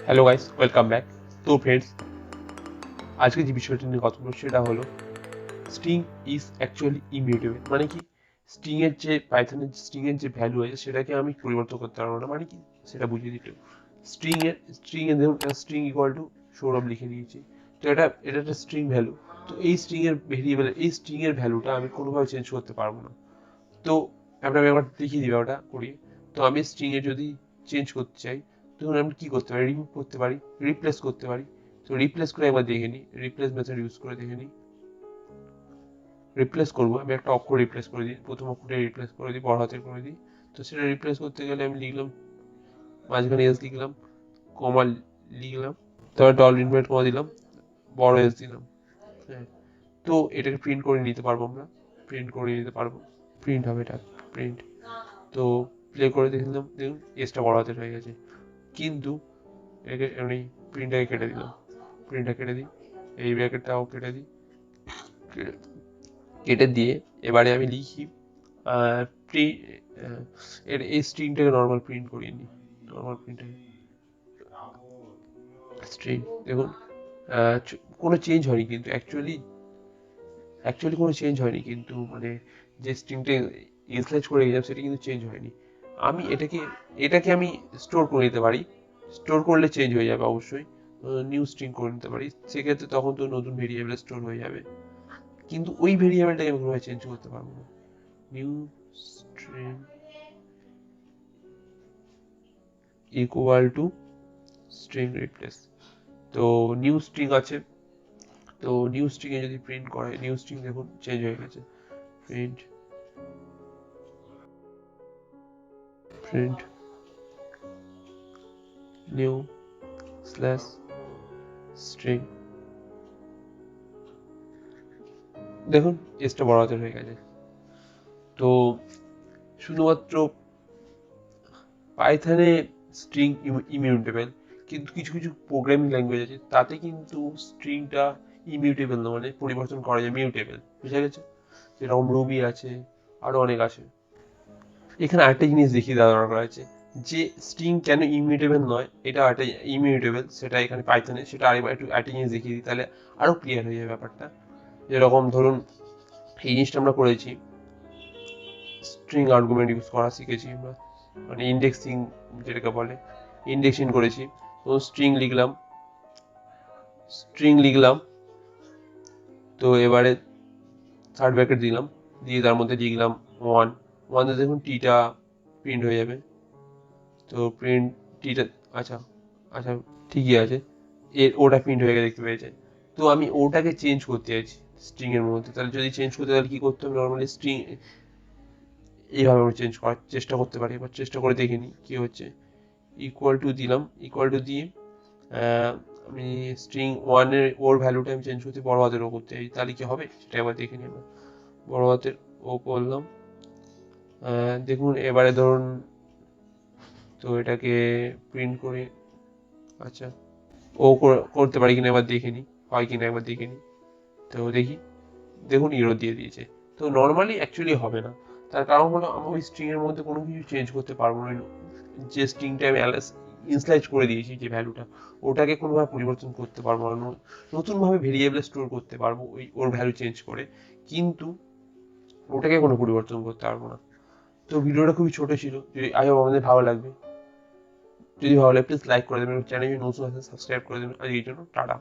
Hello guys, welcome back. তো friends, আজকে যে বিষয়টি নিয়ে কথা বলবো সেটা হলো স্ট্রিং ইজ অ্যাকচুয়ালি ইমিউটেবল। মানে কি, স্ট্রিং এর যে পাইথনের স্ট্রিং এর যে ভ্যালু আছে সেটাকে আমি পরিবর্তন করতে পারবো না। মানে কি সেটা বুঝিয়ে দিতে, স্ট্রিং এর ধরুন স্ট্রিং ইকুয়াল টু সৌরভ লিখে নিয়েছি। তো এটা একটা স্ট্রিং ভ্যালু। তো এই স্ট্রিং এর ভেরিয়েবল, এই স্ট্রিং এর ভ্যালুটা আমি কোনোভাবে চেঞ্জ করতে পারবো না। তো আপনাকে একবার দেখিয়ে দিবে ওটা করিয়ে। তো আমি স্ট্রিং এ যদি চেঞ্জ করতে চাই, তখন আমি কি করতে পারি? রিমুভ করতে পারি, রিপ্লেস করতে পারি। তো রিপ্লেস করে একবার দেখে নিই, রিপ্লেস মেথড ইউজ করে দেখে নিই। রিপ্লেস করবো, আমি একটা অক্ষর রিপ্লেস করে দিই, প্রথম অক্ষরটা রিপ্লেস করে দিই, বড় হাতের করে দিই। তো সেটা রিপ্লেস করতে গেলে আমি লিখলাম, মাঝখানে এস লিখলাম, কমা লিখলাম, তারপর ডল ইনভার্ট কমা দিলাম, বড় এস দিলাম। হ্যাঁ, তো এটাকে প্রিন্ট করে নিতে পারবো, আমরা প্রিন্ট করে নিতে পারবো। প্রিন্ট হবে এটা, প্রিন্ট। তো প্লে করে দেখলাম, দেখুন এসটা বড় হাতের হয়ে গেছে। কিন্তু একে এমনি প্রিন্টটাকে কেটে দিলাম, প্রিন্টটা কেটে দিই, এই ব্র্যাকেটটাও কেটে দিই, কেটে দিয়ে এবারে আমি লিখি এর এই স্ট্রিংটাকে নর্মাল প্রিন্ট করিয়ে নিই। নর্মাল প্রিন্টটাকে স্ট্রিং, দেখুন কোনো চেঞ্জ হয়নি, কিন্তু অ্যাকচুয়ালি কোনো চেঞ্জ হয়নি, কিন্তু মানে যে স্ট্রিংটা ইনস্লাইজ করে গেলাম সেটা কিন্তু চেঞ্জ হয়নি। আমি এটাকে আমি স্টোর করে নিতে পারি। স্টোর করলে চেঞ্জ হয়ে যাবে অবশ্যই। নিউ স্ট্রিং করে নিতে পারি, সেক্ষেত্রে তখন তো নতুন ভেরিয়েবল স্টোর হয়ে যাবে। কিন্তু ওই ভেরিয়েবলটাকে আমি কোনোভাবে চেঞ্জ করতে পারবো না। New string equal to string replace. তো নিউ স্ট্রিং আছে, তো নিউ স্ট্রিং এ যদি প্রিন্ট করে, নিউ স্ট্রিং দেখুন চেঞ্জ হয়ে গেছে। Print print new slash string, দেখুন এসটা বড় হাতের হয়ে গেছে। তো শুধুমাত্র পাইথনে স্ট্রিং ইমিউটেবল, কিন্তু কিছু কিছু প্রোগ্রামিং ল্যাঙ্গুয়েজ আছে তাতে কিন্তু স্ট্রিংটা ইমিউটেবল না, মানে পরিবর্তন করা যায়, মিউটেবল। বুঝা গেছে? যেরকম রুবি আছে, আরো অনেক আছে। এখানে আরেকটা জিনিস দেখিয়ে দেওয়া দরকার আছে, যে স্ট্রিং কেন ইমিউটেবল নয়, এটা একটা ইমিউটেবল, সেটা এখানে পাইথনে, সেটা আরেকটা জিনিস দেখিয়ে দিই, তাহলে আরো ক্লিয়ার হয়ে যাবে ব্যাপারটা। যেরকম ধরুন এই জিনিসটা আমরা করেছি, স্ট্রিং আর্গুমেন্ট ইউজ করা শিখেছি আমরা, মানে ইন্ডেক্সিং যেটাকে বলে, ইন্ডেক্সিং করেছি। তো স্ট্রিং লিখলাম, তো এবারে থার্ড ব্র্যাকেট দিলাম, দিয়ে তার মধ্যে লিখলাম ওয়ান। ওয়ানে দেখুন টিটা প্রিন্ট হয়ে যাবে। তো প্রিন্ট টিটা, আচ্ছা আচ্ছা ঠিকই আছে, এর ওটা প্রিন্ট হয়ে গেছে, দেখতে পেয়েছে। তো আমি ওটাকে চেঞ্জ করতে চাইছি স্ট্রিং এর মধ্যে, তাহলে যদি চেঞ্জ করতে, তাহলে কি করতে হবে? নর্মালি স্ট্রিং এইভাবে আমরা চেঞ্জ করার চেষ্টা করতে পারি। এবার চেষ্টা করে দেখে নিই কি হচ্ছে। ইকুয়াল টু দিলাম, ইকুয়াল টু দিয়ে আমি স্ট্রিং ওয়ানের ওর ভ্যালুটা আমি চেঞ্জ করতে, বড় হাতের ও করতে চাই, তাহলে কি হবে সেটা একবার দেখে নিই আমরা। বড় হাতের ও করলাম, দেখুন এবারে ধরুন, তো এটাকে প্রিন্ট করে, আচ্ছা ও করতে পারি কিনা একবার দেখে নিই, হয় কিনা একবার দেখে নিই। তো দেখি, দেখুন ইরো দিয়ে দিয়েছে। তো নর্মালি অ্যাকচুয়ালি হবে না, তার কারণ হলো আমি ওই স্ট্রিং এর মধ্যে কোনো কিছু চেঞ্জ করতে পারবো না। যে স্ট্রিংটা আমি ইনস্লাইজ করে দিয়েছি, যে ভ্যালুটা, ওটাকে কোনোভাবে পরিবর্তন করতে পারবো না। নতুনভাবে ভেরিয়েবল স্টোর করতে পারবো ওর ভ্যালু চেঞ্জ করে, কিন্তু ওটাকে কোনো পরিবর্তন করতে পারবো না। তো ভিডিওটা খুবই ছোট ছিল, যদি আই হোপ আমাদের ভালো লাগবে। যদি ভালো লাগে প্লিজ লাইক করে দেবেন, চ্যানেল নতুন আছে সাবস্ক্রাইব করে দেবেন। আজকের জন্য টাটা।